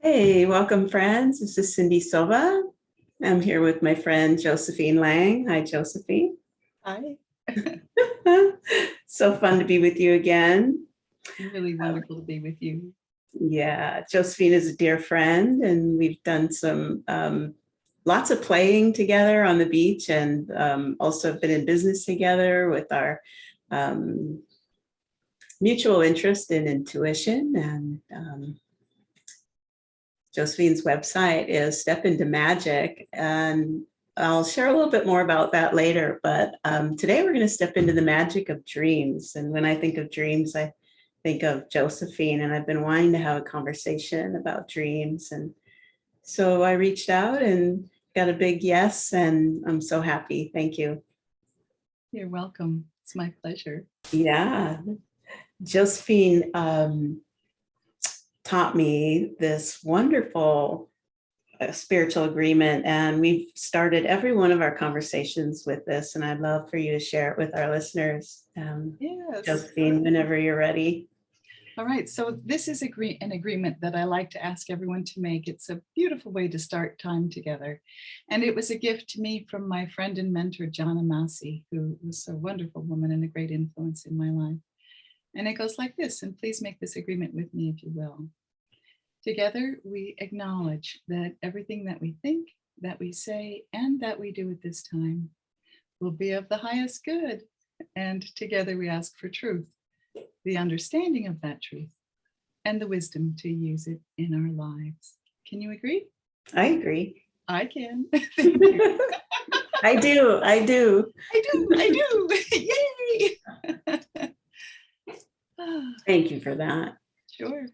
Hey, welcome friends. This is Cyndi Silva. I'm here with my friend Josephine Laing. Hi, Josephine. Hi. So fun to be with you again. Really wonderful to be with you. Yeah, Josephine is a dear friend, and we've done some lots of playing together on the beach, and also been in business together with our mutual interest in intuition. And Josephine's website is Step Into Magic, and I'll share a little bit more about that later. But today we're going to step into the magic of dreams. And when I think of dreams, I think of Josephine, and I've been wanting to have a conversation about dreams. And so I reached out and got a big yes, and I'm so happy. Thank you. You're welcome. It's my pleasure. Yeah. Josephine taught me this wonderful spiritual agreement, and we've started every one of our conversations with this, and I'd love for you to share it with our listeners. Yes. Josephine, whenever you're ready. All right. So this is an agreement that I like to ask everyone to make. It's a beautiful way to start time together. And it was a gift to me from my friend and mentor, Jana Massey, who was a wonderful woman and a great influence in my life. And it goes like this, and please make this agreement with me if you will. Together, we acknowledge that everything that we think, that we say, and that we do at this time will be of the highest good. And together we ask for truth, the understanding of that truth, and the wisdom to use it in our lives. Can you agree? I agree. I can. Thank you. I do. Yay! Thank you for that. Sure.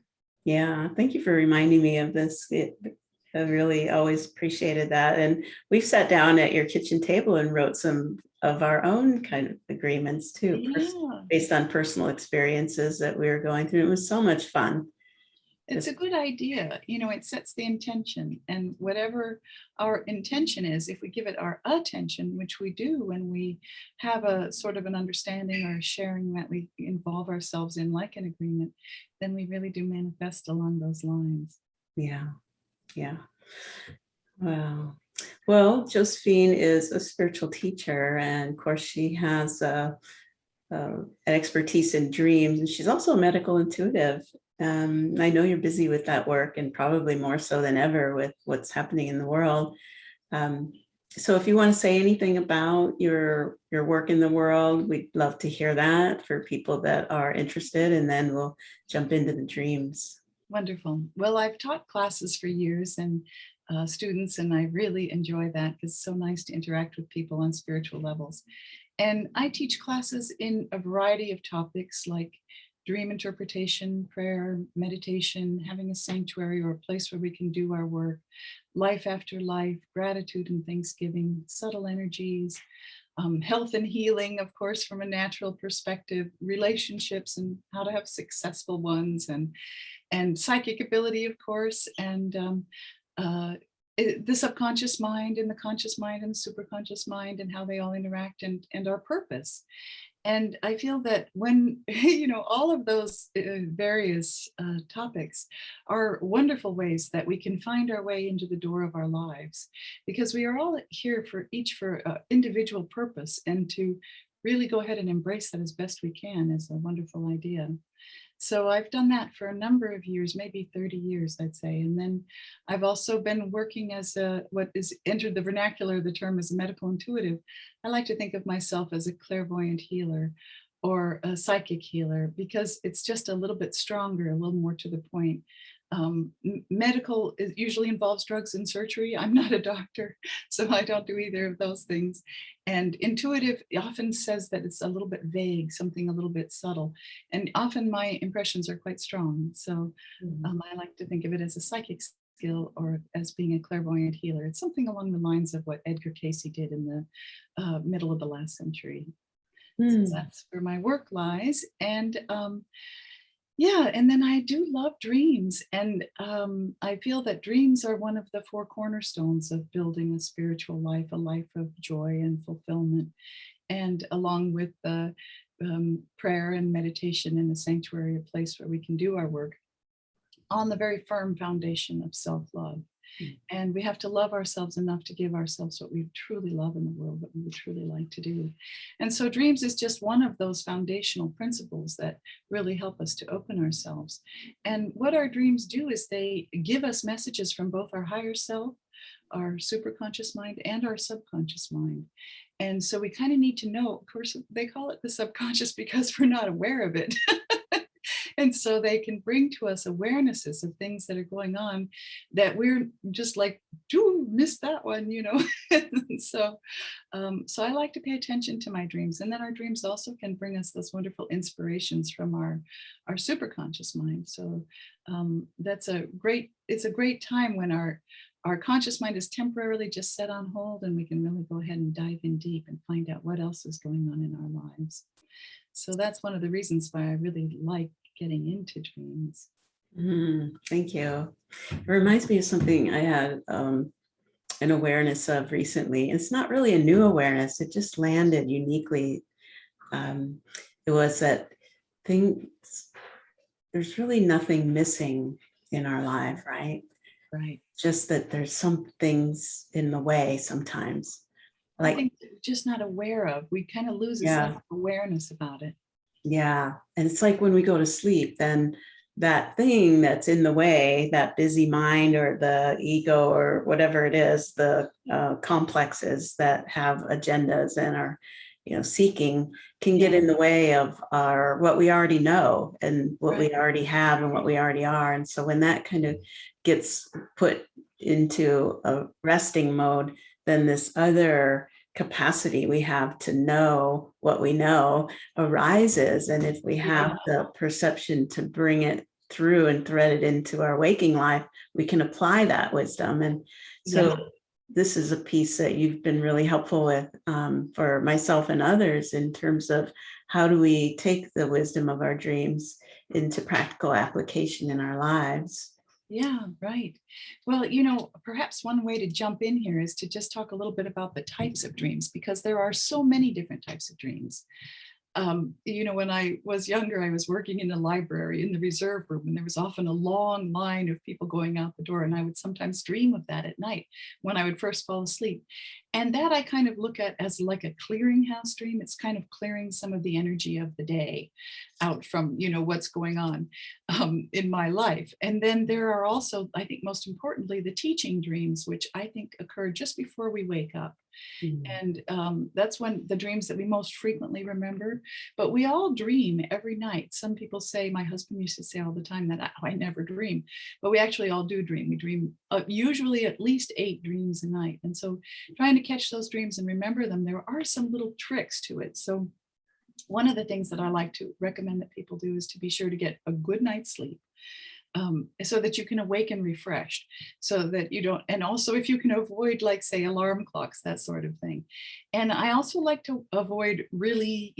Yeah, thank you for reminding me of this. I really always appreciated that. And we've sat down at your kitchen table and wrote some of our own kind of agreements too, based on personal experiences that we were going through. It was so much fun. It's a good idea. You know, it sets the intention, and whatever our intention is, if we give it our attention, which we do when we have a sort of an understanding or a sharing that we involve ourselves in, like an agreement, then we really do manifest along those lines. Yeah. Yeah. Wow. Well, Josephine is a spiritual teacher, and of course she has an expertise in dreams, and she's also a medical intuitive. I know you're busy with that work, and probably more so than ever with what's happening in the world. So if you want to say anything about your work in the world, we'd love to hear that for people that are interested, and then we'll jump into the dreams. Wonderful. Well, I've taught classes for years and students, and I really enjoy that because it's so nice to interact with people on spiritual levels. And I teach classes in a variety of topics like dream interpretation, prayer, meditation, having a sanctuary or a place where we can do our work, life after life, gratitude and thanksgiving, subtle energies, health and healing, of course, from a natural perspective, relationships and how to have successful ones, and psychic ability, of course, and the subconscious mind and the conscious mind and the superconscious mind and how they all interact, and our purpose. And I feel that when, you know, all of those various topics are wonderful ways that we can find our way into the door of our lives, because we are all here for individual purpose, and to really go ahead and embrace that as best we can is a wonderful idea. So I've done that for a number of years, maybe 30 years, I'd say. And then I've also been working as what is entered the vernacular, the term is a medical intuitive. I like to think of myself as a clairvoyant healer or a psychic healer, because it's just a little bit stronger, a little more to the point. Medical usually involves drugs and surgery. I'm not a doctor, so I don't do either of those things. And intuitive often says that it's a little bit vague, something a little bit subtle. And often my impressions are quite strong. So I like to think of it as a psychic skill or as being a clairvoyant healer. It's something along the lines of what Edgar Cayce did in the middle of the last century. So that's where my work lies. And yeah, and then I do love dreams. And I feel that dreams are one of the four cornerstones of building a spiritual life, a life of joy and fulfillment. And along with the prayer and meditation in the sanctuary, a place where we can do our work, on the very firm foundation of self-love. And we have to love ourselves enough to give ourselves what we truly love in the world, what we would truly like to do. And so dreams is just one of those foundational principles that really help us to open ourselves. And what our dreams do is they give us messages from both our higher self, our superconscious mind, and our subconscious mind. And so we kind of need to know, of course, they call it the subconscious because we're not aware of it. And so they can bring to us awarenesses of things that are going on that we're just like, do missed that one, you know. So I like to pay attention to my dreams. And then our dreams also can bring us those wonderful inspirations from our superconscious mind. So it's a great time when our conscious mind is temporarily just set on hold, and we can really go ahead and dive in deep and find out what else is going on in our lives. So that's one of the reasons why I really like getting into dreams. Thank you. It reminds me of something I had an awareness of recently. It's not really a new awareness. It just landed uniquely. It was that there's really nothing missing in our life, right? Right. Just that there's some things in the way sometimes. I think we're just not aware of. We kind of lose a sense of awareness about it. Yeah. And it's like when we go to sleep, then that thing that's in the way, that busy mind or the ego or whatever it is, the complexes that have agendas and are, seeking, can get in the way of what we already know and what we already have and what we already are. And so when that kind of gets put into a resting mode, then this other capacity we have to know what we know arises. And if we have the perception to bring it through and thread it into our waking life, we can apply that wisdom. And so this is a piece that you've been really helpful with for myself and others in terms of how do we take the wisdom of our dreams into practical application in our lives. Yeah, right. Well, perhaps one way to jump in here is to just talk a little bit about the types of dreams, because there are so many different types of dreams. When I was younger, I was working in a library in the reserve room, and there was often a long line of people going out the door. And I would sometimes dream of that at night when I would first fall asleep. And that I kind of look at as like a clearinghouse dream. It's kind of clearing some of the energy of the day out from, what's going on in my life. And then there are also, I think most importantly, the teaching dreams, which I think occur just before we wake up. And that's when the dreams that we most frequently remember. But we all dream every night. Some people say, my husband used to say all the time that I never dream, but we actually all do dream. We dream usually at least 8 dreams a night. And so trying to catch those dreams and remember them, there are some little tricks to it. So one of the things that I like to recommend that people do is to be sure to get a good night's sleep. So that you can awaken refreshed, so that you don't, and also if you can avoid, like, say, alarm clocks, that sort of thing. And I also like to avoid really,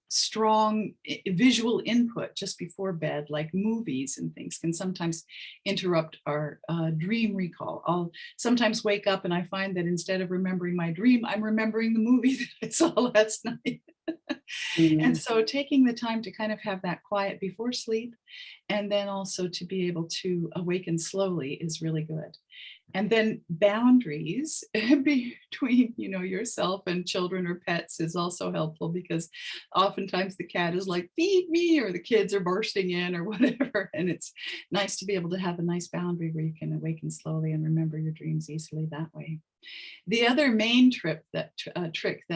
strong visual input just before bed, like movies and things can sometimes interrupt our dream recall. I'll sometimes wake up and I find that instead of remembering my dream, I'm remembering the movie that I saw last night. And so taking the time to kind of have that quiet before sleep, and then also to be able to awaken slowly, is really good. And then boundaries between, yourself and children or pets is also helpful, because oftentimes the cat is like, feed me, or the kids are bursting in or whatever. And it's nice to be able to have a nice boundary where you can awaken slowly and remember your dreams easily that way. The other main trick that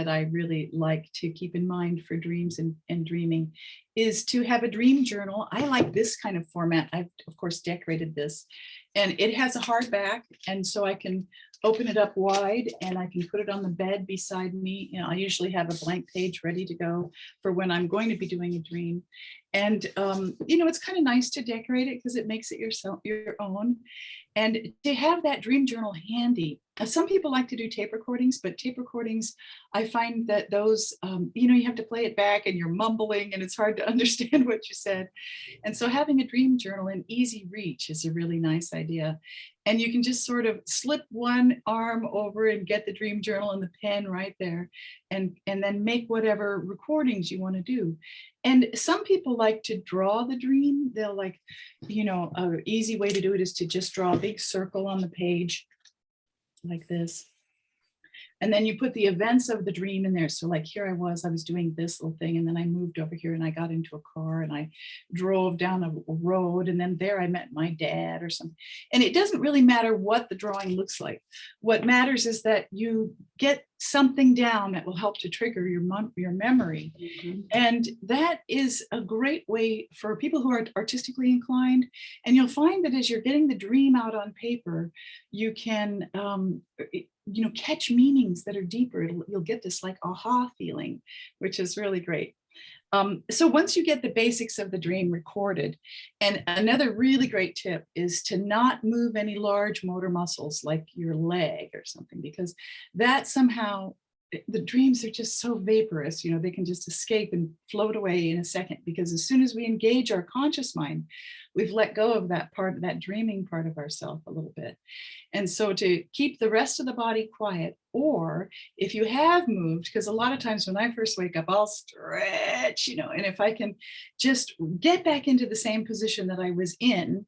I really like to keep in mind for dreams and dreaming is to have a dream journal. I like this kind of format. I've, of course, decorated this, and it has a hardback, and so I can open it up wide and I can put it on the bed beside me. I usually have a blank page ready to go for when I'm going to be doing a dream. And, it's kind of nice to decorate it because it makes it your own. And to have that dream journal handy Some people like to do tape recordings, but tape recordings, I find that those, you have to play it back and you're mumbling and it's hard to understand what you said. And so having a dream journal in easy reach is a really nice idea. And you can just sort of slip one arm over and get the dream journal and the pen right there, and then make whatever recordings you want to do. And some people like to draw the dream. They'll like, an easy way to do it is to just draw a big circle on the page like this. And then you put the events of the dream in there. So like here I was doing this little thing, and then I moved over here and I got into a car and I drove down a road, and then there I met my dad or something. And it doesn't really matter what the drawing looks like. What matters is that you get something down that will help to trigger your memory. Mm-hmm. And that is a great way for people who are artistically inclined. And you'll find that as you're getting the dream out on paper, you can catch meanings that are deeper. You'll get this like aha feeling, which is really great. So once you get the basics of the dream recorded, and another really great tip is to not move any large motor muscles like your leg or something, because that somehow, the dreams are just so vaporous, they can just escape and float away in a second, because as soon as we engage our conscious mind, we've let go of that part, that dreaming part of ourself a little bit. And so to keep the rest of the body quiet, or if you have moved, because a lot of times when I first wake up, I'll stretch, and if I can just get back into the same position that I was in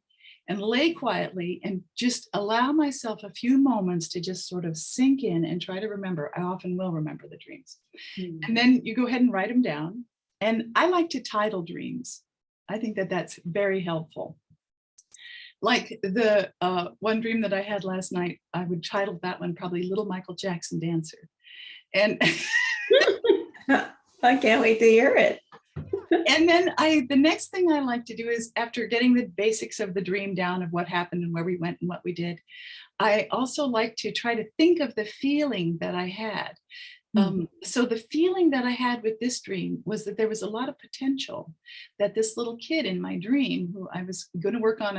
and lay quietly and just allow myself a few moments to just sort of sink in and try to remember, I often will remember the dreams. Mm-hmm. And then you go ahead and write them down. And I like to title dreams. I think that that's very helpful. Like the one dream that I had last night, I would title that one probably Little Michael Jackson Dancer. And I can't wait to hear it. And then the next thing I like to do is, after getting the basics of the dream down of what happened and where we went and what we did, I also like to try to think of the feeling that I had. So the feeling that I had with this dream was that there was a lot of potential, that this little kid in my dream, who I was going to work on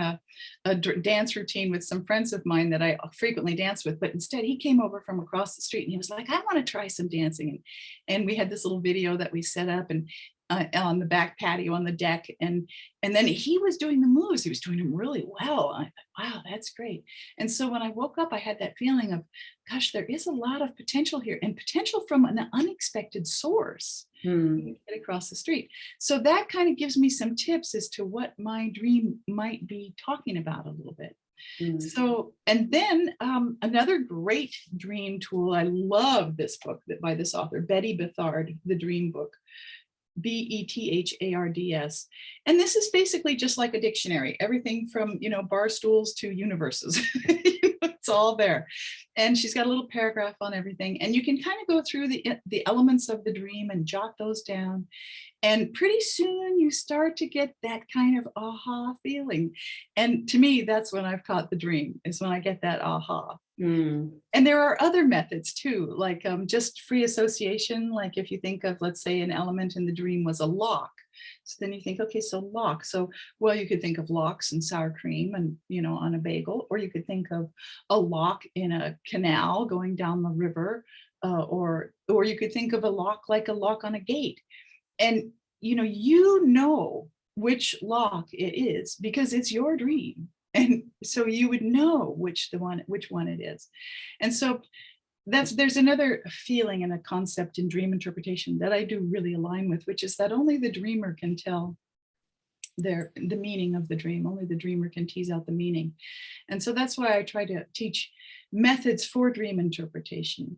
a dance routine with some friends of mine that I frequently dance with, but instead he came over from across the street and he was like, I want to try some dancing. And we had this little video that we set up and on the back patio on the deck, and then he was doing the moves. He was doing them really well. I thought, wow, that's great. And so when I woke up, I had that feeling of, gosh, there is a lot of potential here, and potential from an unexpected source. Get across the street. So that kind of gives me some tips as to what my dream might be talking about a little bit. So, and then another great dream tool. I love this book by this author, Betty Bethard, The Dream Book. Bethards. And this is basically just like a dictionary, everything from, bar stools to universes. It's all there. And she's got a little paragraph on everything. And you can kind of go through the elements of the dream and jot those down. And pretty soon you start to get that kind of aha feeling. And to me, that's when I've caught the dream, is when I get that aha. And there are other methods too, like just free association. Like if you think of, let's say, an element in the dream was a lock. So then you think, okay, so lock. So, well, you could think of lox and sour cream and, on a bagel, or you could think of a lock in a canal going down the river, or you could think of a lock like a lock on a gate. And, which lock it is because it's your dream. And so you would know which one it is. And so there's another feeling and a concept in dream interpretation that I do really align with, which is that only the dreamer can tell the meaning of the dream. Only the dreamer can tease out the meaning. And so that's why I try to teach methods for dream interpretation.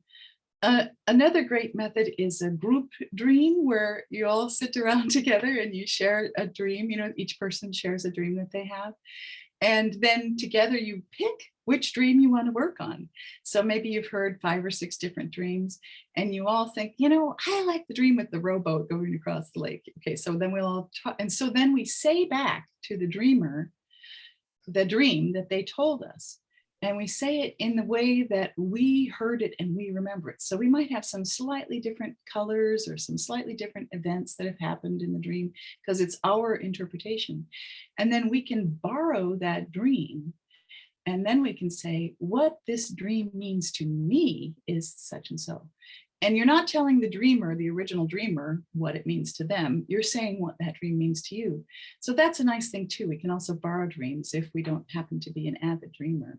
Another great method is a group dream, where you all sit around together and you share a dream. Each person shares a dream that they have. And then together you pick which dream you want to work on. So maybe you've heard 5 or 6 different dreams and you all think, I like the dream with the rowboat going across the lake. Okay, so then we'll all talk. And so then we say back to the dreamer the dream that they told us. And we say it in the way that we heard it and we remember it. So we might have some slightly different colors or some slightly different events that have happened in the dream because it's our interpretation. And then we can borrow that dream And then we can say, what this dream means to me is such and so. And you're not telling the dreamer, the original dreamer, what it means to them. You're saying what that dream means to you. So that's a nice thing too. We can also borrow dreams if we don't happen to be an avid dreamer.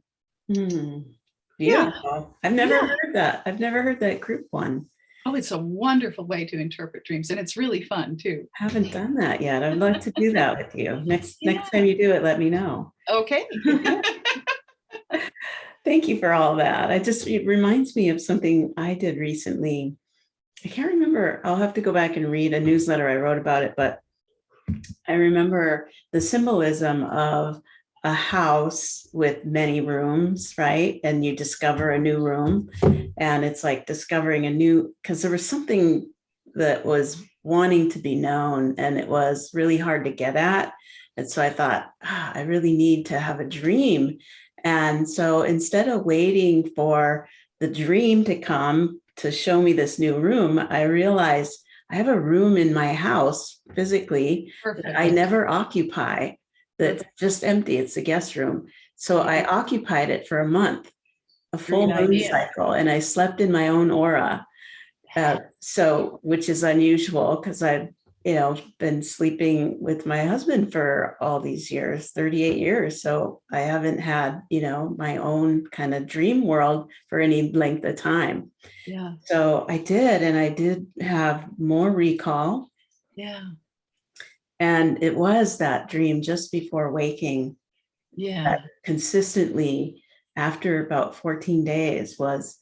Beautiful. I've never heard that. I've never heard that group one. Oh, it's a wonderful way to interpret dreams, and it's really fun too. Haven't done that yet. I'd like to do that with you. Next time you do it, let me know. Okay. Thank you for all that. It reminds me of something I did recently. I can't remember. I'll have to go back and read a newsletter I wrote about it, but I remember the symbolism of a house with many rooms, right? And you discover a new room, and it's like discovering a new, because there was something that was wanting to be known and it was really hard to get at. And so I thought, I really need to have a dream. And so instead of waiting for the dream to come to show me this new room, I realized I have a room in my house physically that I never occupy, that's just empty. It's a guest room. So I occupied it for a month, a full moon cycle, and I slept in my own aura. So, which is unusual because I've, been sleeping with my husband for all these years, 38 years. So I haven't had, my own kind of dream world for any length of time. Yeah. So I did, and I did have more recall. Yeah. And it was that dream just before waking. Yeah. That consistently, after about 14 days, was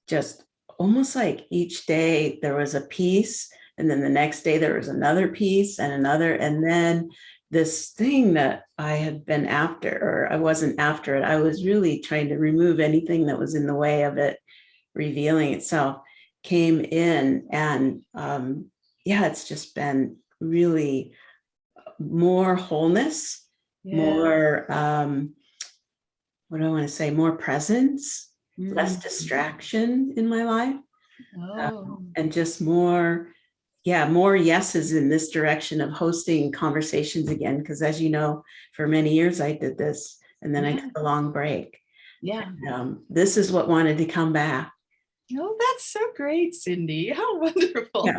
just almost like each day there was a piece, and then the next day there was another piece and another. And then this thing that I had been after, or I wasn't after it, I was really trying to remove anything that was in the way of it revealing itself, came in. And it's just been really more wholeness, more, what do I want to say, more presence, less distraction in my life, and just more yeses in this direction of hosting conversations again. Because as you know, for many years I did this, and then I took a long break. And, this is what wanted to come back. Oh, that's so great, Cyndi. How wonderful.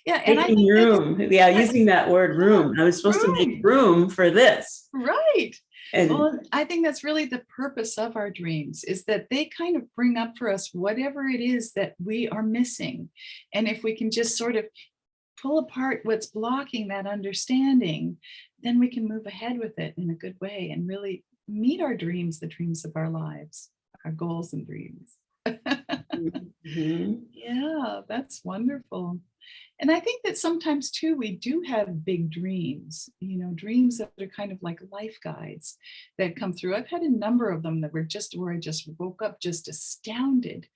And making room. Using that word room. I was supposed to make room for this. Right. And well, I think that's really the purpose of our dreams, is that they kind of bring up for us whatever it is that we are missing. And if we can just sort of pull apart what's blocking that understanding, then we can move ahead with it in a good way and really meet our dreams, the dreams of our lives, our goals and dreams. Yeah, that's wonderful. And I think that sometimes too, we do have big dreams, dreams that are kind of like life guides that come through. I've had a number of them that were just where I just woke up just astounded.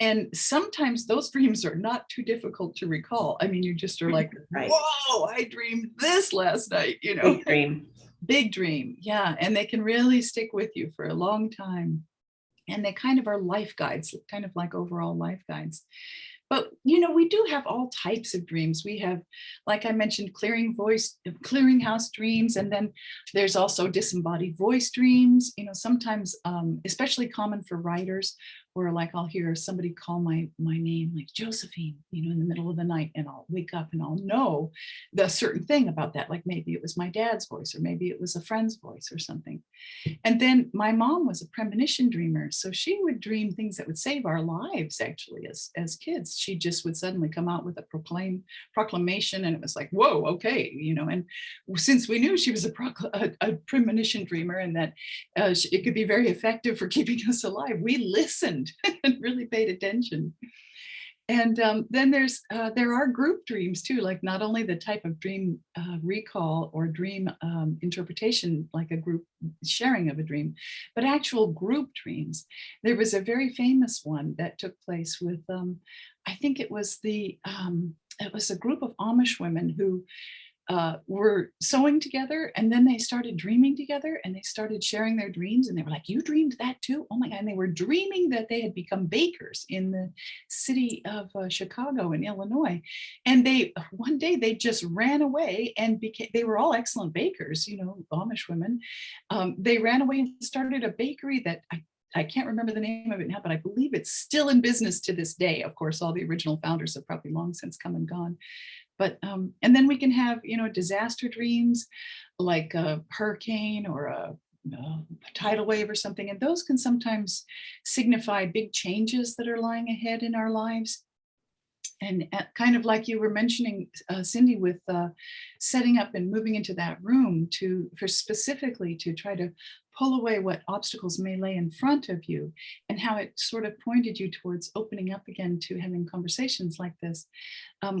And sometimes those dreams are not too difficult to recall. I mean, you just are like, whoa, I dreamed this last night, Big dream. Big dream. Yeah. And they can really stick with you for a long time. And they kind of are life guides, kind of like overall life guides. But, we do have all types of dreams. We have, like I mentioned, clearinghouse dreams. And then there's also disembodied voice dreams, sometimes especially common for writers, where like I'll hear somebody call my name, like Josephine, in the middle of the night, and I'll wake up and I'll know the certain thing about that. Like maybe it was my dad's voice, or maybe it was a friend's voice or something. And then my mom was a premonition dreamer. So she would dream things that would save our lives, actually, as kids. She just would suddenly come out with a proclamation, and it was like, whoa, okay, and since we knew she was a premonition dreamer, and that it could be very effective for keeping us alive, we listened and really paid attention. And then there are group dreams too, like not only the type of dream recall or dream interpretation, like a group sharing of a dream, but actual group dreams. There was a very famous one that took place with, I think it was a group of Amish women who were sewing together, and then they started dreaming together, and they started sharing their dreams, and they were like, you dreamed that too? Oh my God. And they were dreaming that they had become bakers in the city of Chicago in Illinois. And one day they just ran away and they were all excellent bakers, Amish women. They ran away and started a bakery that I can't remember the name of it now, but I believe it's still in business to this day. Of course, all the original founders have probably long since come and gone. But, and then we can have, disaster dreams like a hurricane or a tidal wave or something. And those can sometimes signify big changes that are lying ahead in our lives. And kind of like you were mentioning, Cyndi, with setting up and moving into that room for specifically to try to pull away what obstacles may lay in front of you, and how it sort of pointed you towards opening up again to having conversations like this.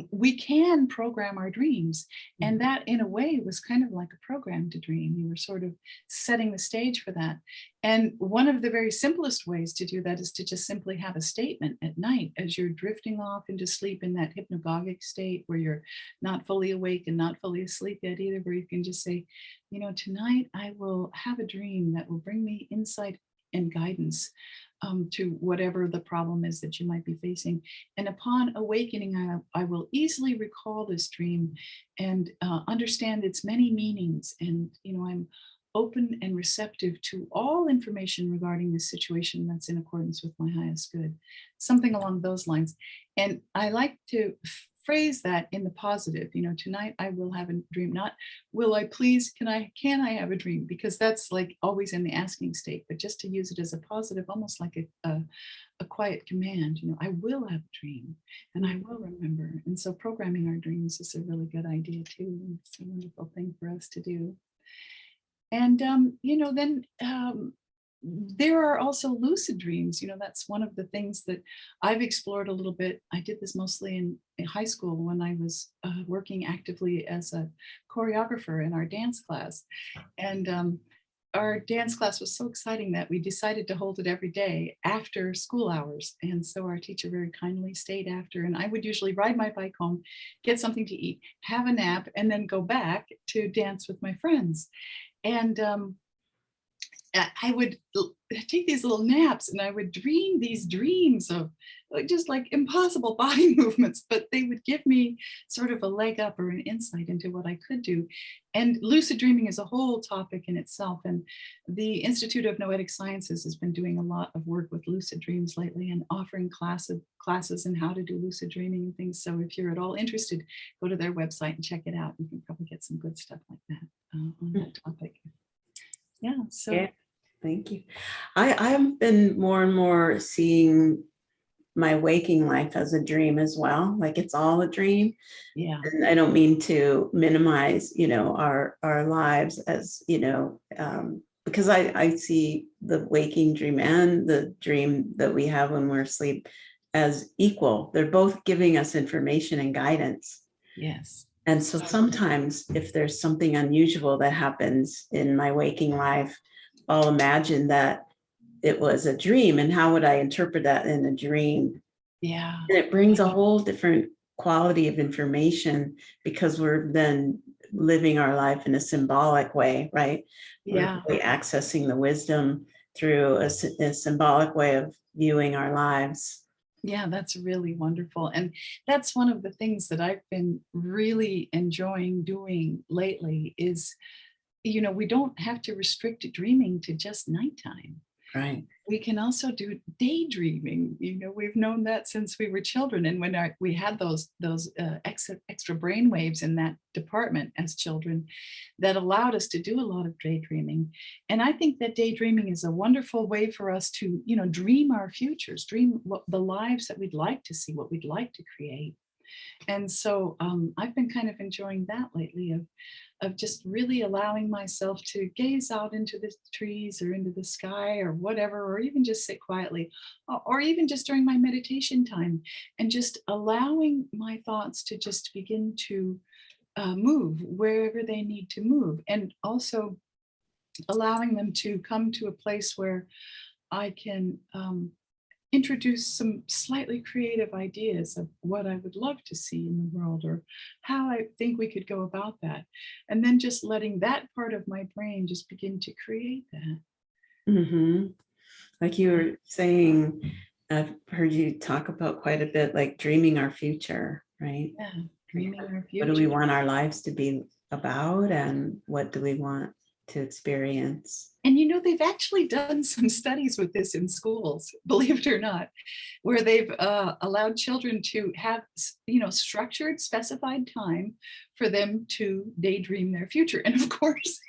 We can program our dreams. And that in a way was kind of like a program to dream. You were sort of setting the stage for that. And one of the very simplest ways to do that is to just simply have a statement at night as you're drifting off into sleep in that hypnagogic state where you're not fully awake and not fully asleep yet either, where you can just say, tonight I will have a dream that will bring me insight and guidance to whatever the problem is that you might be facing. And upon awakening, I will easily recall this dream and understand its many meanings. And, I'm open and receptive to all information regarding this situation that's in accordance with my highest good, something along those lines. And I like to phrase that in the positive. Tonight I will have a dream, not will I please, can I have a dream, because that's like always in the asking state, but just to use it as a positive, almost like a quiet command. I will have a dream and I will remember. And so programming our dreams is a really good idea too. It's a wonderful thing for us to do. And then there are also lucid dreams. That's one of the things that I've explored a little bit. I did this mostly in high school when I was working actively as a choreographer in our dance class. And our dance class was so exciting that we decided to hold it every day after school hours. And so our teacher very kindly stayed after, and I would usually ride my bike home, get something to eat, have a nap, and then go back to dance with my friends. And I would take these little naps and I would dream these dreams of just like impossible body movements, but they would give me sort of a leg up or an insight into what I could do. And lucid dreaming is a whole topic in itself. And the Institute of Noetic Sciences has been doing a lot of work with lucid dreams lately and offering classes in how to do lucid dreaming and things. So if you're at all interested, go to their website and check it out. You can probably get some good stuff like that on that topic. Yeah. So. Yeah, thank you. I've been more and more seeing my waking life as a dream as well. Like it's all a dream. Yeah. And I don't mean to minimize, our lives as, because I see the waking dream and the dream that we have when we're asleep as equal. They're both giving us information and guidance. Yes. And so sometimes if there's something unusual that happens in my waking life, I'll imagine that it was a dream, and how would I interpret that in a dream? Yeah. And it brings a whole different quality of information because we're then living our life in a symbolic way, right? Yeah. We're really accessing the wisdom through a symbolic way of viewing our lives. Yeah, that's really wonderful. And that's one of the things that I've been really enjoying doing lately is, we don't have to restrict dreaming to just nighttime. Right. We can also do daydreaming. We've known that since we were children. And when we had those extra brain waves in that department as children, that allowed us to do a lot of daydreaming. And I think that daydreaming is a wonderful way for us to, dream our futures, dream the lives that we'd like to see, what we'd like to create. And so I've been kind of enjoying that lately of just really allowing myself to gaze out into the trees or into the sky or whatever, or even just sit quietly, or even just during my meditation time, and just allowing my thoughts to just begin to move wherever they need to move. And also allowing them to come to a place where I can introduce some slightly creative ideas of what I would love to see in the world, or how I think we could go about that. And then just letting that part of my brain just begin to create that. Mm-hmm. Like you were saying, I've heard you talk about quite a bit, like dreaming our future, right? Yeah, dreaming our What do we future. want our lives to be about, and what do we want to experience? And they've actually done some studies with this in schools, believe it or not, where they've allowed children to have, structured, specified time for them to daydream their future. And of course,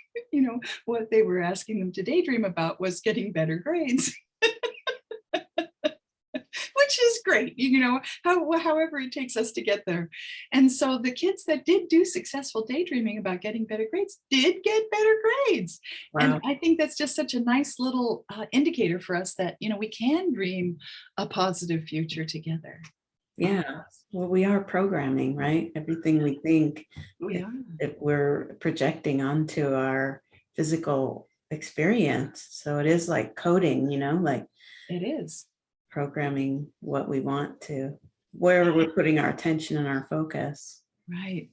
what they were asking them to daydream about was getting better grades. Which is great, however it takes us to get there. And so the kids that did do successful daydreaming about getting better grades did get better grades. Wow. And I think that's just such a nice little indicator for us that, we can dream a positive future together. Yeah. Well, we are programming, right? Everything we think, if we're projecting onto our physical experience. So it is like coding, like it is programming what we want to, where we're putting our attention and our focus. Right.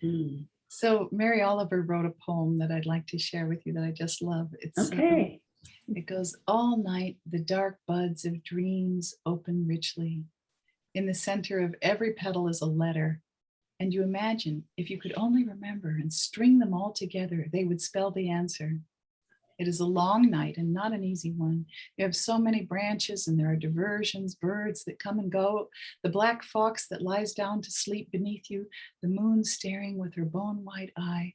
Mm. So Mary Oliver wrote a poem that I'd like to share with you that I just love. It's okay. It goes, all night the dark buds of dreams open richly. In the center of every petal is a letter. And you imagine if you could only remember and string them all together, they would spell the answer. It is a long night and not an easy one. You have so many branches and there are diversions, birds that come and go, the black fox that lies down to sleep beneath you, the moon staring with her bone-white eye.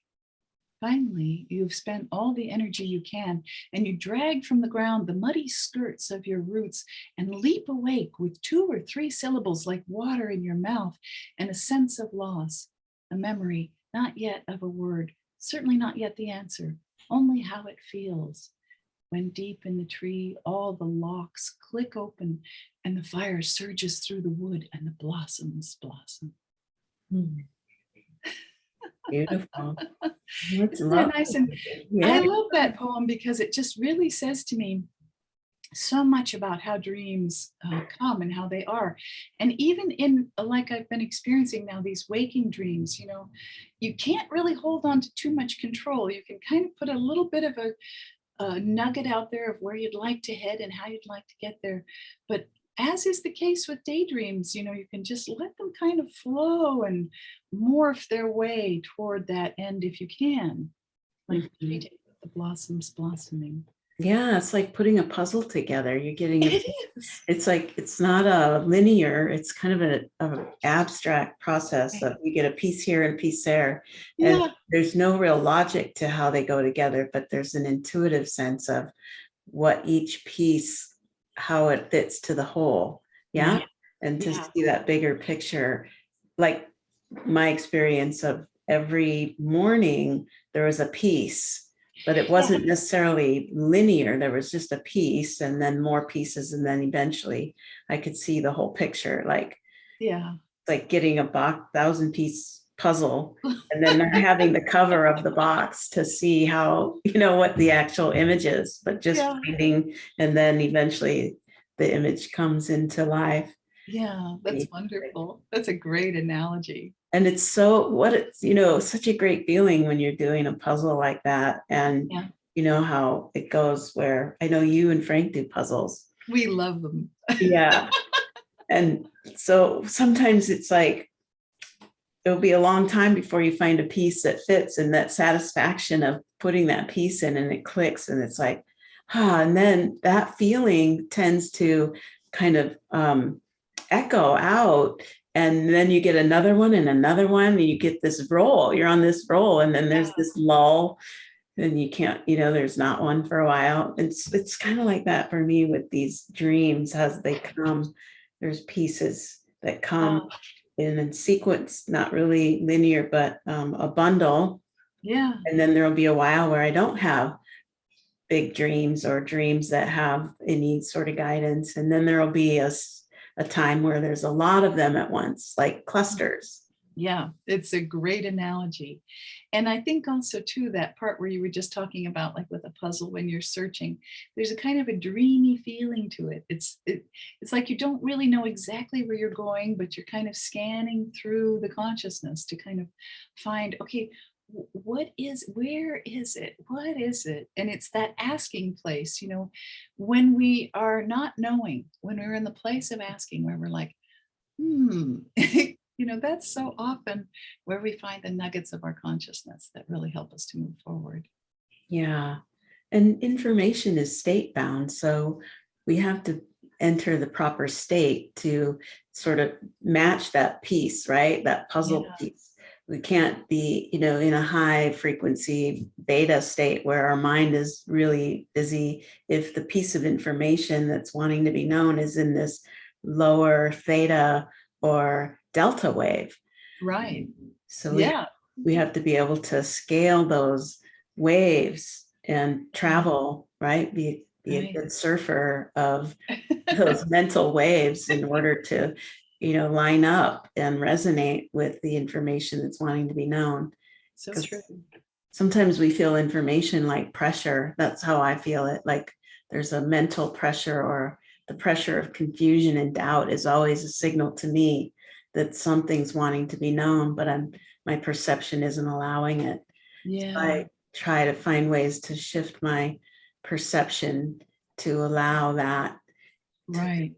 Finally, you've spent all the energy you can, and you drag from the ground the muddy skirts of your roots and leap awake with 2 or 3 syllables like water in your mouth and a sense of loss, a memory, not yet of a word, certainly not yet the answer, only how it feels. When deep in the tree, all the locks click open and the fire surges through the wood and the blossoms blossom. Beautiful. Isn't that nice? And I love that poem because it just really says to me so much about how dreams come and how they are. And even in, like I've been experiencing now, these waking dreams, you can't really hold on to too much control. You can kind of put a little bit of a nugget out there of where you'd like to head and how you'd like to get there. But as is the case with daydreams, you can just let them kind of flow and morph their way toward that end if you can, like the blossoms blossoming. Yeah, it's like putting a puzzle together. You're getting it is. It's like, it's not a linear, it's kind of an abstract process of you get a piece here and a piece there. And there's no real logic to how they go together, but there's an intuitive sense of what each piece, how it fits to the whole. Yeah. And to see that bigger picture, like my experience of every morning, there was a piece, but it wasn't necessarily linear. There was just a piece and then more pieces. And then eventually I could see the whole picture, like getting a 1,000-piece puzzle and then having the cover of the box to see how, what the actual image is, but just finding, and then eventually the image comes into life. Yeah, that's wonderful. That's a great analogy. And it's such a great feeling when you're doing a puzzle like that. And you know how it goes, where I know you and Frank do puzzles. We love them. Yeah. And so sometimes it's like, it'll be a long time before you find a piece that fits, and that satisfaction of putting that piece in and it clicks and it's like, and then that feeling tends to kind of echo out. And then you get another one and you get this roll, you're on this roll, and then there's this lull and you can't, there's not one for a while. It's kind of like that for me with these dreams as they come. There's pieces that come in sequence, not really linear, but a bundle. Yeah. And then there'll be a while where I don't have big dreams or dreams that have any sort of guidance. And then there'll be a time where there's a lot of them at once, like clusters. Yeah, it's a great analogy. And I think also too, that part where you were just talking about, like with a puzzle when you're searching. There's a kind of a dreamy feeling to it. It's like you don't really know exactly where you're going, but you're kind of scanning through the consciousness to kind of find, okay, where is it? What is it? And it's that asking place, when we are not knowing, when we're in the place of asking, where we're like, that's so often where we find the nuggets of our consciousness that really help us to move forward. Yeah. And information is state bound. So we have to enter the proper state to sort of match that piece, right? That puzzle piece. We can't be, in a high frequency beta state where our mind is really busy if the piece of information that's wanting to be known is in this lower theta or delta wave. Right. So we have to be able to scale those waves and travel, right? Be a good surfer of those mental waves in order to, line up and resonate with the information that's wanting to be known. So true. Sometimes we feel information like pressure. That's how I feel it. Like there's a mental pressure, or the pressure of confusion and doubt is always a signal to me that something's wanting to be known, but my perception isn't allowing it. Yeah. So I try to find ways to shift my perception to allow that. Right.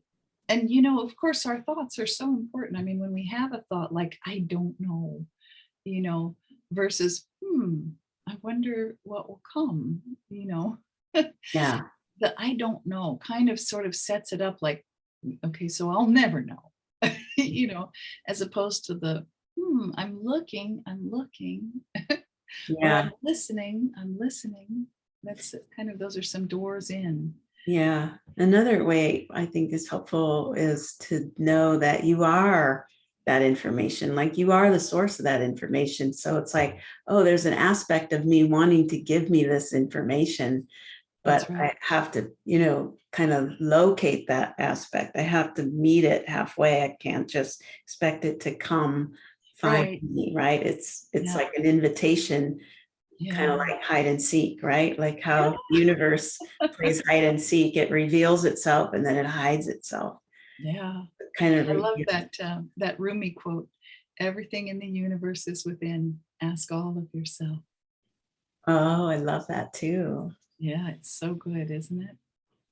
And, of course, our thoughts are so important. I mean, when we have a thought like, I don't know, versus, I wonder what will come, Yeah. The I don't know kind of sort of sets it up like, okay, so I'll never know, as opposed to the, I'm looking. Yeah. Or I'm listening. That's kind of, those are some doors in. Yeah. Another way I think is helpful is to know that you are that information, like you are the source of that information. So it's like, oh, there's an aspect of me wanting to give me this information, but I have to, kind of locate that aspect. I have to meet it halfway. I can't just expect it to come find me, right? It's like an invitation. Kind of like hide and seek, right? Like how the universe plays hide and seek. It reveals itself and then it hides itself. Yeah. Kind of. I love that Rumi quote. Everything in the universe is within. Ask all of yourself. Oh, I love that too. Yeah, it's so good, isn't it?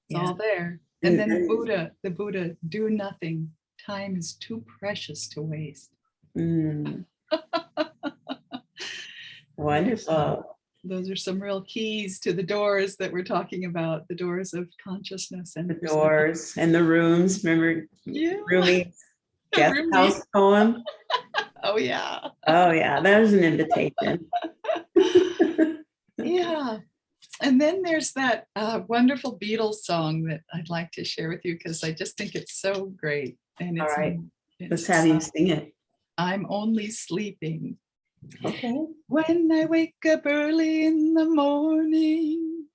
It's all there. And then the Buddha, do nothing. Time is too precious to waste. Wonderful. Those are some real keys to the doors that we're talking about, the doors of consciousness and the doors and the rooms. Remember Rumi's guest house poem? Oh, yeah. Oh, yeah. That was an invitation. Yeah. And then there's that wonderful Beatles song that I'd like to share with you because I just think it's so great. And it's, all right. Let's have you sing it. I'm only sleeping. Okay. When I wake up early in the morning,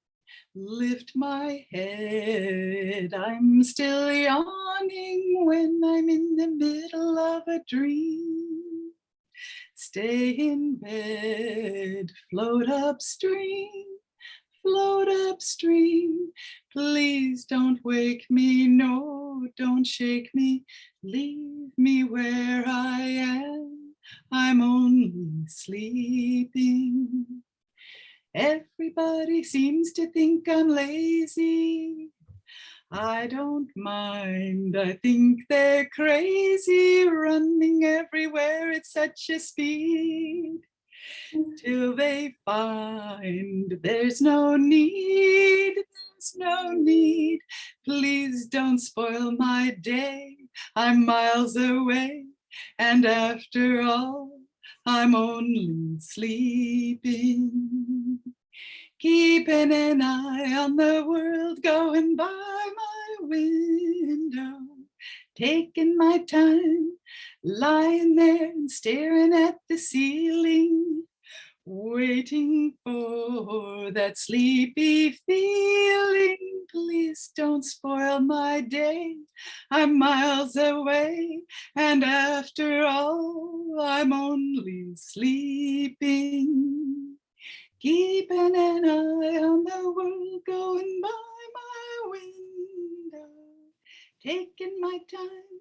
lift my head, I'm still yawning when I'm in the middle of a dream. Stay in bed, float upstream, please don't wake me, no, don't shake me, leave me where I am, I'm only sleeping. Everybody seems to think I'm lazy. I don't mind, I think they're crazy, running everywhere at such a speed. Till they find there's no need, please don't spoil my day, I'm miles away, and after all, I'm only sleeping. Keeping an eye on the world going by my window, taking my time, lying there and staring at the ceiling, waiting for that sleepy feeling. Please don't spoil my day, I'm miles away, and after all, I'm only sleeping. Keeping an eye on the world taking my time.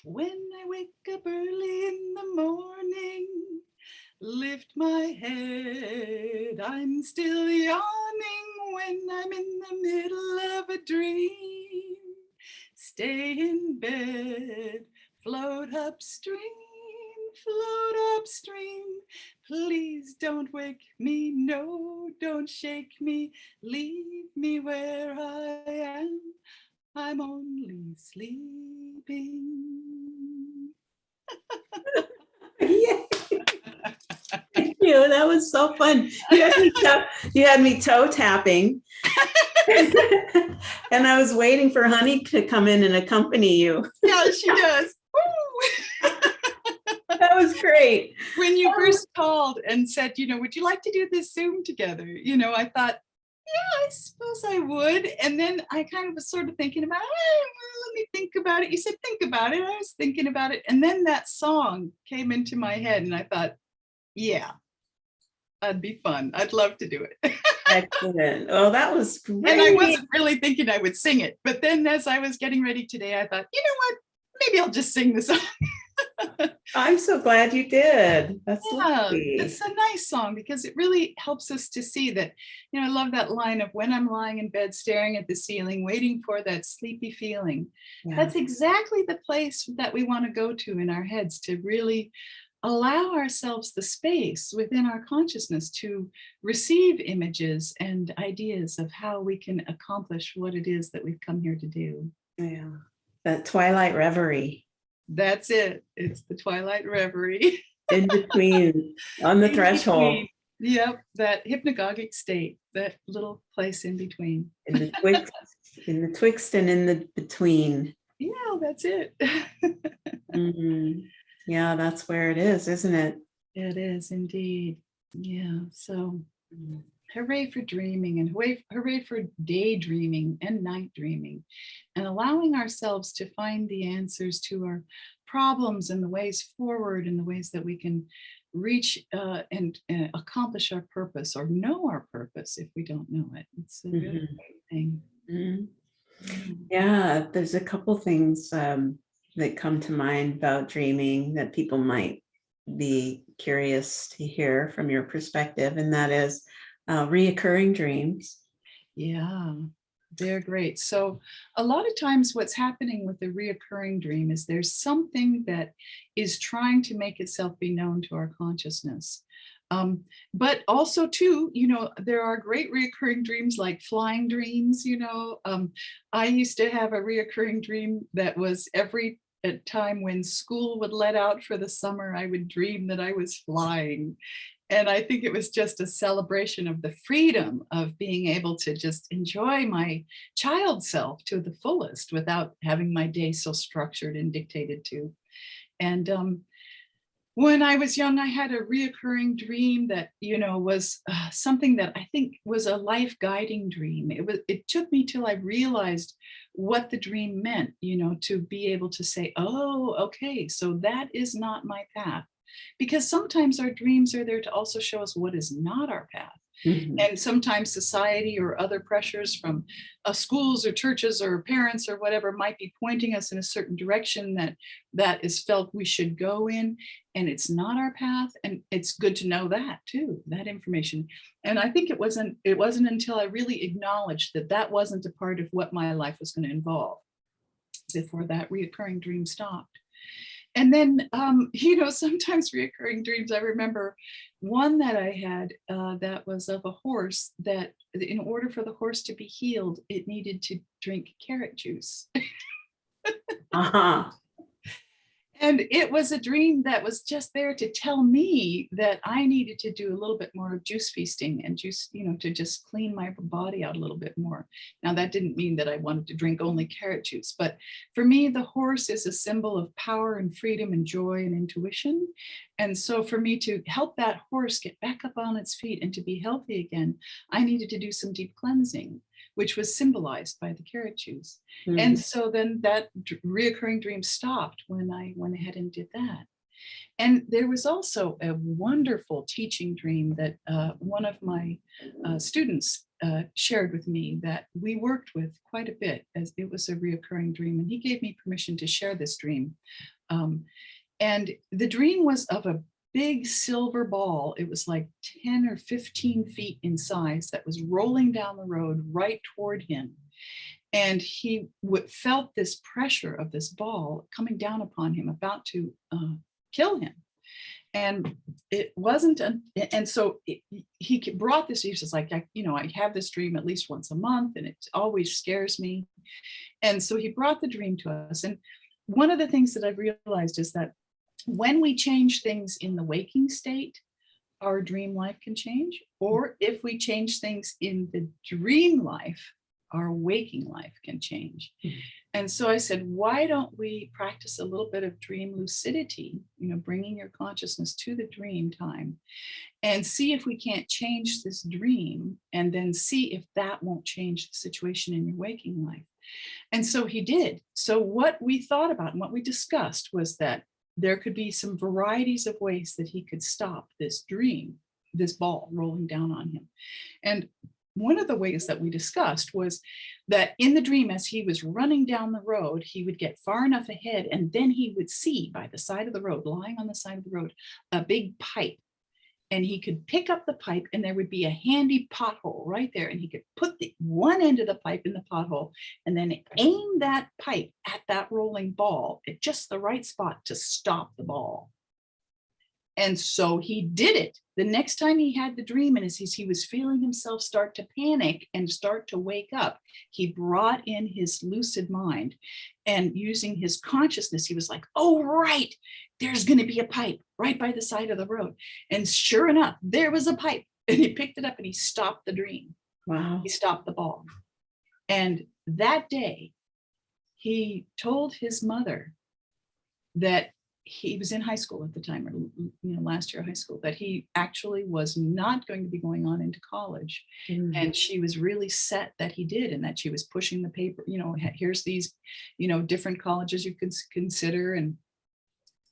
When I wake up early in the morning, lift my head, I'm still yawning when I'm in the middle of a dream. Stay in bed, float upstream, please don't wake me, no, don't shake me, leave me where I am, I'm only sleeping. Yay. Thank you. That was so fun. You had me toe tapping. And I was waiting for Honey to come in and accompany you. Yeah, she does. That was great. When you first called and said, would you like to do this Zoom together? I thought, yeah, I suppose I would. And then I kind of was sort of thinking about it. Well, let me think about it. You said, think about it. I was thinking about it. And then that song came into my head and I thought, yeah, that'd be fun. I'd love to do it. Excellent. Oh, that was great. And I wasn't really thinking I would sing it. But then as I was getting ready today, I thought, you know what? Maybe I'll just sing the song. I'm so glad you did. That's lovely. It's a nice song because it really helps us to see that, I love that line of when I'm lying in bed, staring at the ceiling, waiting for that sleepy feeling. Yeah. That's exactly the place that we want to go to in our heads to really allow ourselves the space within our consciousness to receive images and ideas of how we can accomplish what it is that we've come here to do. Yeah. That Twilight Reverie. That's it. It's the Twilight Reverie. In between, on the threshold. Yep, that hypnagogic state, that little place in between. In the twixt and in the between. Yeah, that's it. Mm-hmm. Yeah, that's where it is, isn't it? It is indeed. Yeah, so hooray for dreaming and hooray for daydreaming and night dreaming and allowing ourselves to find the answers to our problems and the ways forward and the ways that we can reach and accomplish our purpose or know our purpose if we don't know it. It's a really great thing. Mm-hmm. Yeah, there's a couple things that come to mind about dreaming that people might be curious to hear from your perspective, and that is reoccurring dreams. Yeah, they're great. So a lot of times what's happening with the reoccurring dream is there's something that is trying to make itself be known to our consciousness. But also too, there are great reoccurring dreams like flying dreams. I used to have a reoccurring dream that was every time when school would let out for the summer, I would dream that I was flying. And I think it was just a celebration of the freedom of being able to just enjoy my child self to the fullest without having my day so structured and dictated to. And when I was young, I had a reoccurring dream that, was something that I think was a life guiding dream. It took me till I realized what the dream meant, to be able to say, oh, okay, so that is not my path. Because sometimes our dreams are there to also show us what is not our path. Mm-hmm. And sometimes society or other pressures from schools or churches or parents or whatever might be pointing us in a certain direction that is felt we should go in, and it's not our path. And it's good to know that too, that information. And I think it wasn't until I really acknowledged that wasn't a part of what my life was going to involve before that reoccurring dream stopped. And then, sometimes reoccurring dreams, I remember one that I had that was of a horse that in order for the horse to be healed, it needed to drink carrot juice. Uh-huh. And it was a dream that was just there to tell me that I needed to do a little bit more of juice feasting and juice, to just clean my body out a little bit more. Now, that didn't mean that I wanted to drink only carrot juice, but for me, the horse is a symbol of power and freedom and joy and intuition. And so for me to help that horse get back up on its feet and to be healthy again, I needed to do some deep cleansing, which was symbolized by the carrot juice. Mm-hmm. And so then that reoccurring dream stopped when I went ahead and did that. And there was also a wonderful teaching dream that one of my students shared with me that we worked with quite a bit, as it was a reoccurring dream. And he gave me permission to share this dream. And the dream was of a big silver ball. It was like 10 or 15 feet in size that was rolling down the road right toward him. And he felt this pressure of this ball coming down upon him, about to kill him. And it wasn't, and so he brought this, he was like, I have this dream at least once a month and it always scares me. And so he brought the dream to us. And one of the things that I've realized is that when we change things in the waking state, our dream life can change. Or if we change things in the dream life, our waking life can change. Mm-hmm. And so I said, why don't we practice a little bit of dream lucidity, bringing your consciousness to the dream time, and see if we can't change this dream, and then see if that won't change the situation in your waking life. And so he did. So what we thought about and what we discussed was that there could be some varieties of ways that he could stop this dream, this ball rolling down on him. And one of the ways that we discussed was that in the dream, as he was running down the road, he would get far enough ahead, and then he would see by the side of the road, lying on the side of the road, a big pipe. And he could pick up the pipe, and there would be a handy pothole right there. And he could put the one end of the pipe in the pothole and then aim that pipe at that rolling ball at just the right spot to stop the ball. And so he did it. The next time he had the dream, and as he was feeling himself start to panic and start to wake up, he brought in his lucid mind, and using his consciousness, he was like, oh, right, there's going to be a pipe right by the side of the road. And sure enough, there was a pipe, and he picked it up and he stopped the dream. Wow. He stopped the ball. And that day, he told his mother that he was in high school at the time, or last year of high school, that he actually was not going to be going on into college. And she was really set that he did, and that she was pushing the paper, here's these, different colleges you could consider.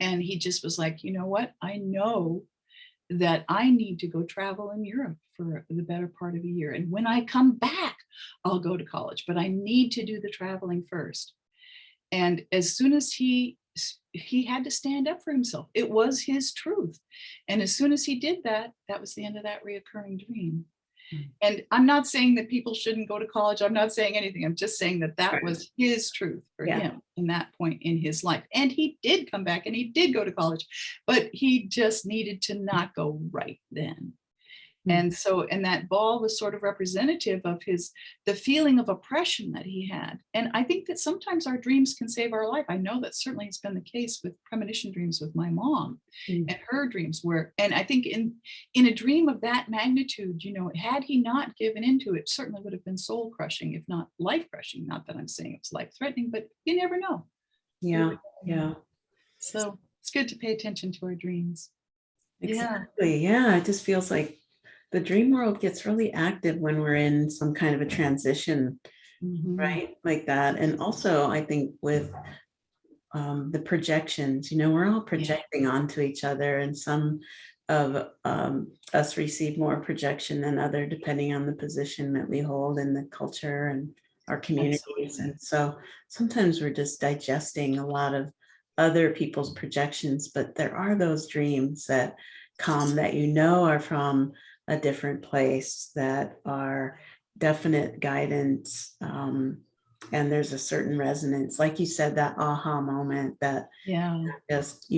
And he just was like, you know what, I know that I need to go travel in Europe for the better part of a year. And when I come back, I'll go to college, but I need to do the traveling first. And as soon as he had to stand up for himself. It was his truth. And as soon as he did that, that was the end of that reoccurring dream. And I'm not saying that people shouldn't go to college. I'm not saying anything. I'm just saying that that was his truth for him in that point in his life. And he did come back and he did go to college, but he just needed to not go right then. And so, and that ball was sort of representative of the feeling of oppression that he had. And I think that sometimes our dreams can save our life. I know that certainly has been the case with premonition dreams with my mom and her dreams and I think in a dream of that magnitude, had he not given into it, certainly would have been soul crushing, if not life crushing. Not that I'm saying it's life threatening, but you never know. Yeah. Yeah. So it's good to pay attention to our dreams. Exactly. Yeah. It just feels like the dream world gets really active when we're in some kind of a transition, right? Like that. And also, I think with the projections, we're all projecting onto each other, and some of us receive more projection than other, depending on the position that we hold in the culture and our communities. Absolutely. And so sometimes we're just digesting a lot of other people's projections, but there are those dreams that come that are from a different place, that are definite guidance. And there's a certain resonance, like you said, that aha moment that just,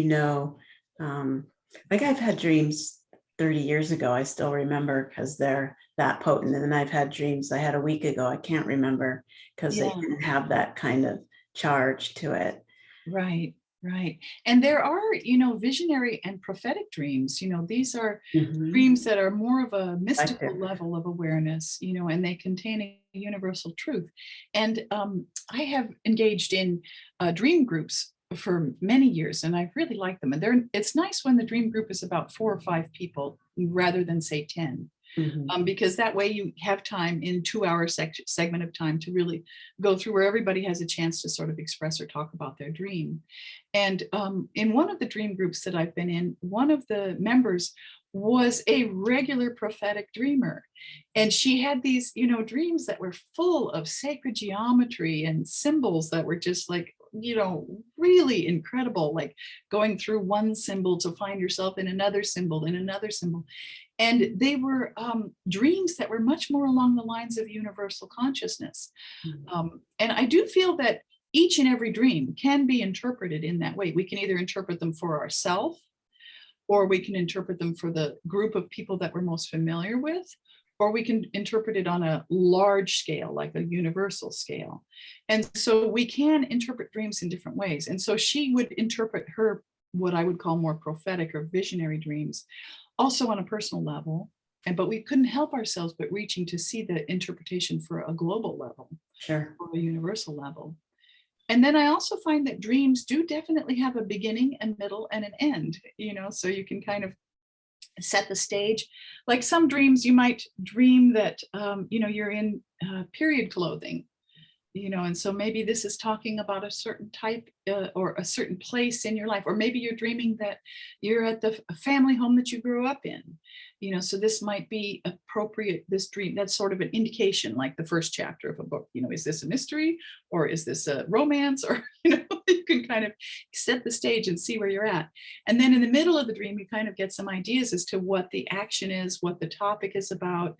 like I've had dreams 30 years ago, I still remember because they're that potent. And then I've had dreams I had a week ago, I can't remember because they didn't have that kind of charge to it. Right. Right. And there are, visionary and prophetic dreams. These are dreams that are more of a mystical level of awareness, and they contain a universal truth. And I have engaged in dream groups for many years, and I really like them. And it's nice when the dream group is about 4 or 5 people rather than say 10. Because that way you have time in 2-hour segment of time to really go through where everybody has a chance to sort of express or talk about their dream. And in one of the dream groups that I've been in, one of the members was a regular prophetic dreamer. And she had these, dreams that were full of sacred geometry and symbols that were just like, really incredible, like going through one symbol to find yourself in another symbol, in another symbol. And they were dreams that were much more along the lines of universal consciousness. And I do feel that each and every dream can be interpreted in that way. We can either interpret them for ourselves, or we can interpret them for the group of people that we're most familiar with, or we can interpret it on a large scale, like a universal scale. And so we can interpret dreams in different ways. And so she would interpret her, what I would call more prophetic or visionary dreams, also on a personal level. But we couldn't help ourselves but reaching to see the interpretation for a global level, Sure. or a universal level. And then I also find that dreams do definitely have a beginning, and middle, and an end, so you can kind of set the stage. Like some dreams, you might dream that, you're in period clothing, and so maybe this is talking about a certain type or a certain place in your life, or maybe you're dreaming that you're at the family home that you grew up in, so this might be appropriate, this dream, that's sort of an indication, like the first chapter of a book, is this a mystery, or is this a romance, or, you can kind of set the stage and see where you're at. And then in the middle of the dream, you kind of get some ideas as to what the action is, what the topic is about,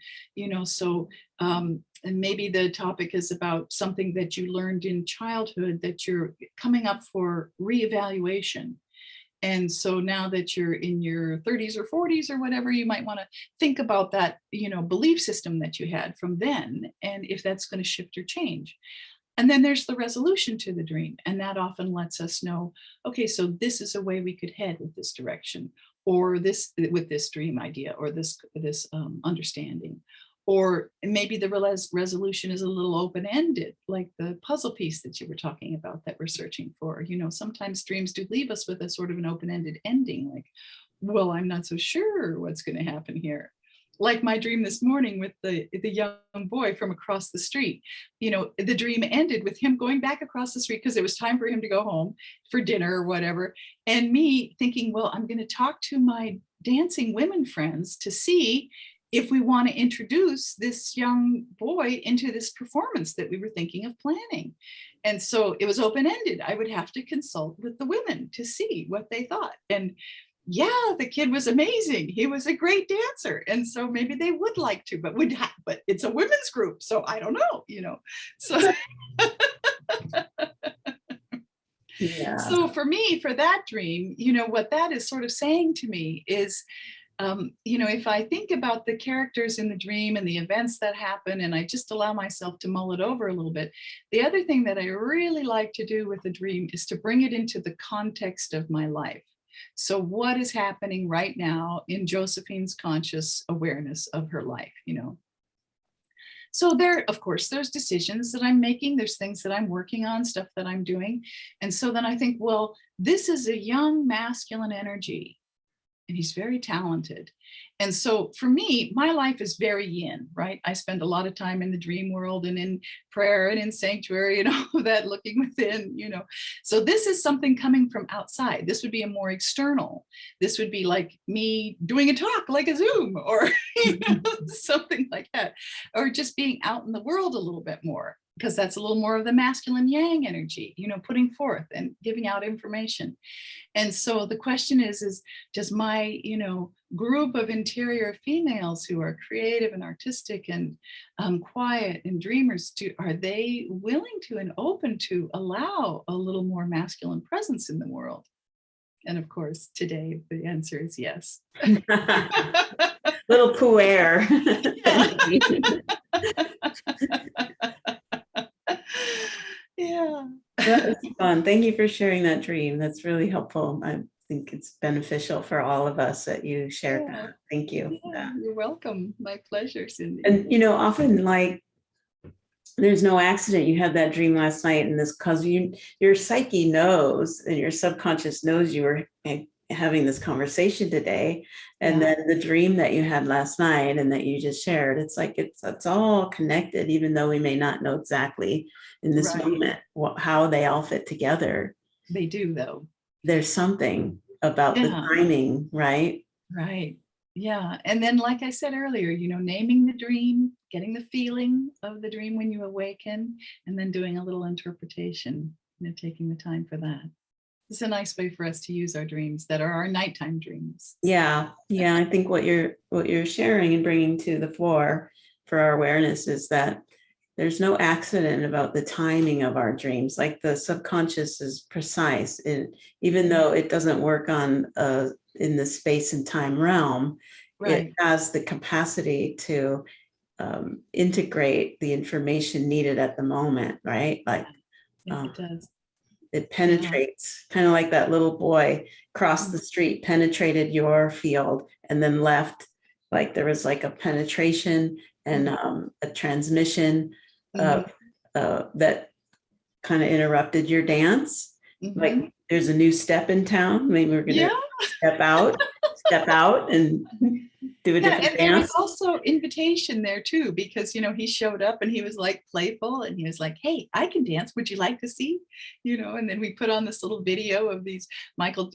and maybe the topic is about something that you learned in childhood that you're coming up for reevaluation. And so now that you're in your 30s or 40s or whatever, you might want to think about that, belief system that you had from then, and if that's going to shift or change. And then there's the resolution to the dream. And that often lets us know, okay, so this is a way we could head with this direction, or this with this dream idea, or this understanding. Or maybe the resolution is a little open-ended, like the puzzle piece that you were talking about that we're searching for. Sometimes dreams do leave us with a sort of an open-ended ending, like, well, I'm not so sure what's going to happen here. Like my dream this morning with the young boy from across the street. The dream ended with him going back across the street because it was time for him to go home for dinner or whatever. And me thinking, well, I'm going to talk to my dancing women friends to see if we want to introduce this young boy into this performance that we were thinking of planning. And so it was open-ended. I would have to consult with the women to see what they thought. And yeah, the kid was amazing. He was a great dancer. And so maybe they would like to, but it's a women's group. So I don't know, so. Yeah. So for me, for that dream, what that is sort of saying to me is, if I think about the characters in the dream and the events that happen, and I just allow myself to mull it over a little bit, the other thing that I really like to do with a dream is to bring it into the context of my life. So what is happening right now in Josephine's conscious awareness of her life, So of course, there's decisions that I'm making, there's things that I'm working on, stuff that I'm doing. And so then I think, well, this is a young masculine energy, and he's very talented. And so for me, my life is very yin, right? I spend a lot of time in the dream world and in prayer and in sanctuary and all of that, looking within, So this is something coming from outside. This would be a more external. This would be like me doing a talk, like a Zoom, or something like that, or just being out in the world a little bit more, because that's a little more of the masculine yang energy, putting forth and giving out information. And so the question is does my, group of interior females who are creative and artistic and quiet and dreamers, are they willing to and open to allow a little more masculine presence in the world? And of course, today, the answer is yes. Little puer. Yeah. That was fun. Thank you for sharing that dream. That's really helpful. I think it's beneficial for all of us that you shared that. Thank you. Yeah, you're welcome. My pleasure, Cyndi. And often, like, there's no accident you had that dream last night, and this because your psyche knows, and your subconscious knows you were having this conversation today, and Yeah. then the dream that you had last night and that you just shared, it's like it's all connected, even though we may not know exactly in this Right. moment how they all fit together. They do, though. There's something about the Yeah. timing, right? Right. Yeah. And then, like I said earlier, naming the dream, getting the feeling of the dream when you awaken, and then doing a little interpretation, taking the time for that. It's a nice way for us to use our dreams that are our nighttime dreams. Yeah. I think what you're sharing and bringing to the fore for our awareness is that there's no accident about the timing of our dreams. Like the subconscious is precise, and even though it doesn't work on in the space and time realm, Right. it has the capacity to integrate the information needed at the moment, right? Like It does. it penetrates, kind of like that little boy crossed the street, penetrated your field, and then left. Like there was like a penetration and a transmission that kind of interrupted your dance. Like there's a new step in town. Maybe we're gonna step out and do a different and there was dance. also invitation there too, because he showed up and he was like playful, and he was like, "Hey, I can dance. Would you like to see?" And then we put on this little video of these Michael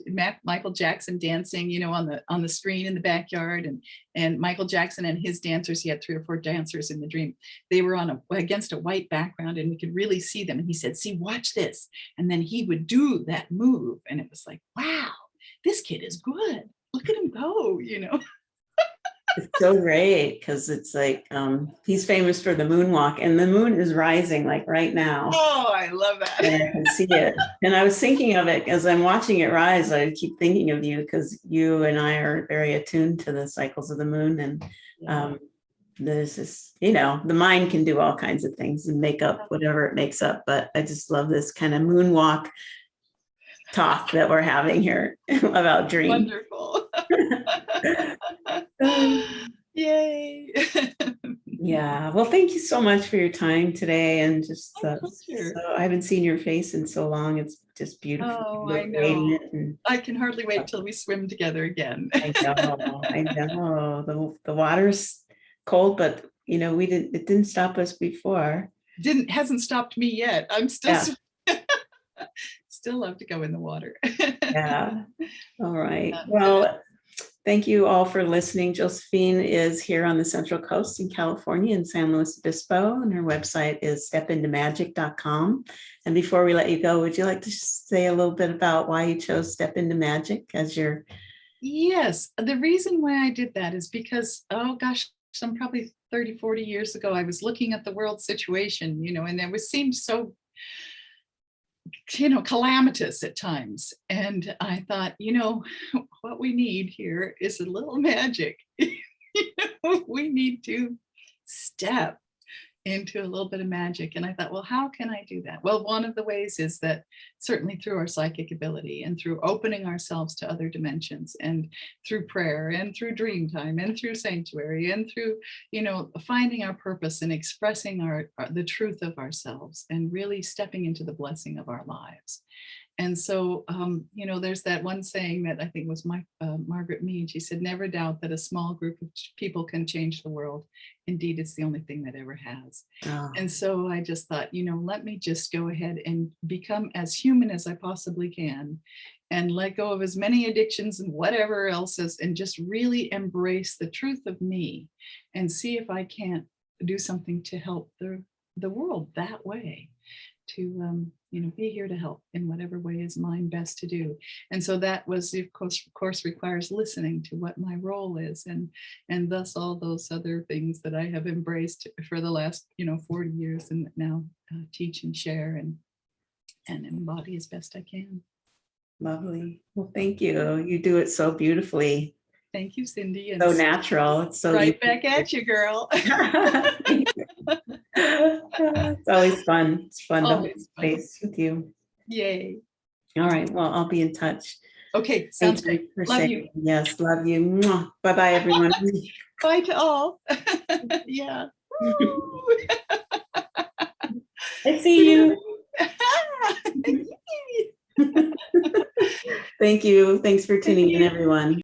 Jackson dancing, on the screen in the backyard, and Michael Jackson and his dancers. He had 3 or 4 dancers in the dream. They were against a white background, and we could really see them. And he said, "See, watch this," and then he would do that move, and it was like, "Wow, this kid is good. Look at him go," It's so great because it's like he's famous for the moonwalk, and the moon is rising like right now. Oh, I love that. And I can see it. And I was thinking of it as I'm watching it rise. I keep thinking of you because you and I are very attuned to the cycles of the moon. And there's this, the mind can do all kinds of things and make up whatever it makes up. But I just love this kind of moonwalk talk that we're having here about dreams. Wonderful. Yay. Yeah. Well, thank you so much for your time today. And just My so pleasure. I haven't seen your face in so long. It's just beautiful. Oh, You I look know. radiant and I can hardly wait till we swim together again. I know. The water's cold, but it didn't stop us before. Hasn't stopped me yet. I'm still still love to go in the water. Yeah. All right. Well, thank you all for listening. Josephine is here on the Central Coast in California in San Luis Obispo, and her website is stepintomagic.com. And before we let you go, would you like to say a little bit about why you chose Step Into Magic as your... Yes. The reason why I did that is because, oh gosh, some probably 30, 40 years ago, I was looking at the world situation, and it seemed so calamitous at times. And I thought, what we need here is a little magic. We need to step into a little bit of magic. And I thought, well, how can I do that? Well, one of the ways is that certainly through our psychic ability and through opening ourselves to other dimensions, and through prayer and through dream time and through sanctuary and through, finding our purpose and expressing the truth of ourselves and really stepping into the blessing of our lives. And so, there's that one saying that I think was Margaret Mead. She said, "Never doubt that a small group of people can change the world. Indeed, it's the only thing that ever has." Oh. And so I just thought, let me just go ahead and become as human as I possibly can, and let go of as many addictions and whatever else is, and just really embrace the truth of me and see if I can't do something to help the world that way, to be here to help in whatever way is mine best to do. And so that was, of course, requires listening to what my role is, and thus all those other things that I have embraced for the last 40 years, and now teach and share and embody as best I can. Lovely. Well, thank you. You do it so beautifully. Thank you, Cyndi. And so natural. It's so right back at you, girl. It's always fun. It's fun to hold Always fun. space with you. Yay. All right. Well, I'll be in touch. Okay. Sounds great. Love you. Yes. Love you. Bye-bye, everyone. Bye to all. Yeah. I see you. Thank you. Thanks for tuning in, you. everyone.